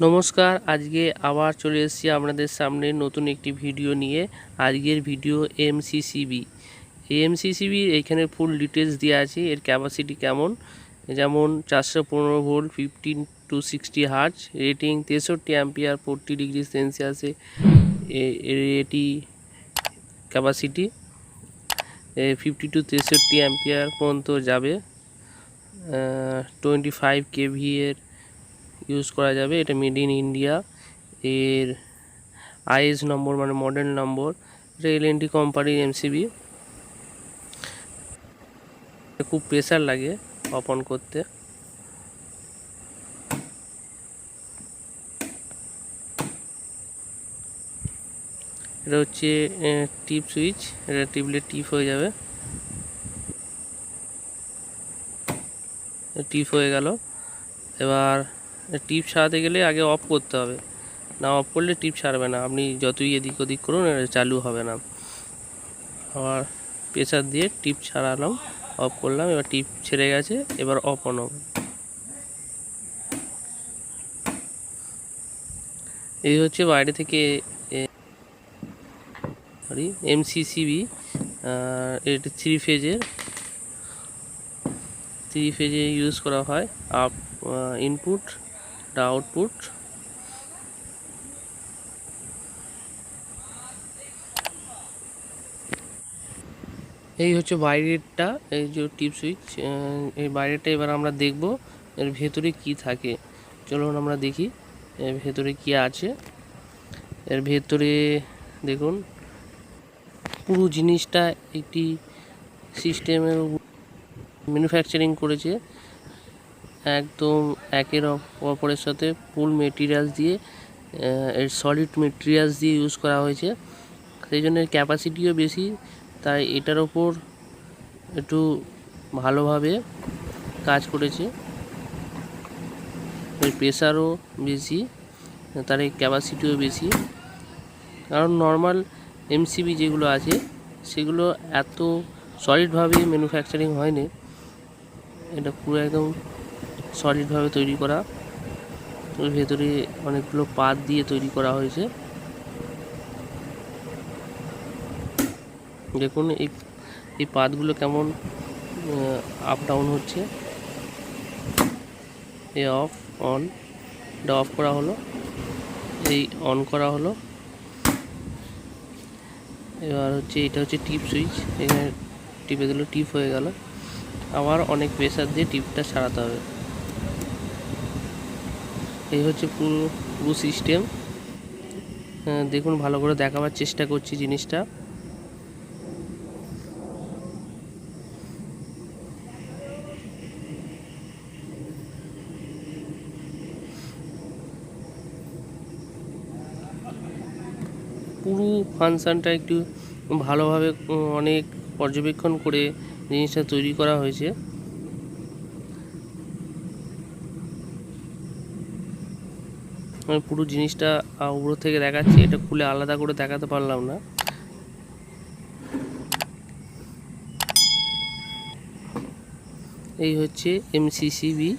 নমস্কার, আজকে আবার চলে এসেছি আপনাদের সামনে নতুন একটি ভিডিও নিয়ে। আজকের ভিডিও এমসিসিবি। এমসিসিবির এইখানে ফুল ডিটেলস দেওয়া আছে, এর ক্যাপাসিটি কেমন, যেমন 415 volt, 15 to 60 hertz, rating 63 ampere, 40 degree সেলসিয়াসে এটি ক্যাপাসিটি 50 to 63 অ্যাম্পিয়ার পর্যন্ত যাবে। 25 কেভি এর ইউজ করা যাবে। এটা মেড ইন ইন্ডিয়া। এর আইএস নম্বর মানে মডেল নম্বর, এটা এলএনটি কোম্পানির এমসিবি। খুব প্রেসার লাগে অফ অন করতে। এটা হচ্ছে টিপ সুইচ, এটা টিপলে টিপ হয়ে যাবে। টিপ হয়ে গেল। এবার টিপ ছাড়াতে গেলে আগে অফ করতে হবে, না অফ করলে টিপ ছাড়বে না। আপনি যতই এদিক ওদিক করুন এটা চালু হবে না। আবার প্রেসার দিয়ে টিপ ছাড়ালাম, অফ করলাম, এবার টিপ ছেড়ে গেছে, এবার অফ অন হবে। এই হচ্ছে বাইরে থেকে এমসিসিবি। এটা 3 ফেজে ইউজ করা হয়। Up input, output. এই হচ্ছে বাইরেরটা, এই যে টিপ সুইচ, এই বাইরেটা। এবার আমরা দেখব এর ভেতরে কি থাকে। চলুন আমরা দেখি এর ভেতরে কি আছে। এর ভেতরে দেখুন, পুরো জিনিসটা একটি সিস্টেমের ম্যানুফ্যাকচারিং করেছে, একদম একের অপরের সাথে ফুল মেটেরিয়ালস দিয়ে, এর সলিড মেটেরিয়ালস দিয়ে ইউজ করা হয়েছে। সেই জন্য এর ক্যাপাসিটিও বেশি, তাই এটার ওপর একটু ভালোভাবে কাজ করেছে। এর প্রেসারও বেশি, তার এই ক্যাপাসিটিও বেশি। কারণ নর্মাল এমসিবি যেগুলো আছে সেগুলো এত সলিডভাবে ম্যানুফ্যাকচারিং হয়নি, এটা পুরো একদম সলিডভাবে তৈরি করা। ওর ভেতরে অনেকগুলো পাত দিয়ে তৈরি করা হয়েছে। দেখুন এই পাতগুলো কেমন আপ ডাউন হচ্ছে। এই অফ অন, এটা অফ করা হলো, এই অন করা হলো। এবার হচ্ছে এটা হচ্ছে টিপ সুইচ, এখানে টিপে দিল, টিপ হয়ে গেল। আবার অনেক প্রেসার দিয়ে টিপটা ছাড়াতে হবে। এই হচ্ছে পুরো সিস্টেম। দেখুন, ভালো করে দেখাবার চেষ্টা করছি জিনিসটা। পুরো ফাংশানটা একটু ভালোভাবে অনেক পর্যবেক্ষণ করে জিনিসটা তৈরি করা হয়েছে। আমি পুরো জিনিসটা উপর থেকে দেখাচ্ছি, এটা খুলে আলাদা করে দেখাতে পারলাম না। এই হচ্ছে এমসিসিবি।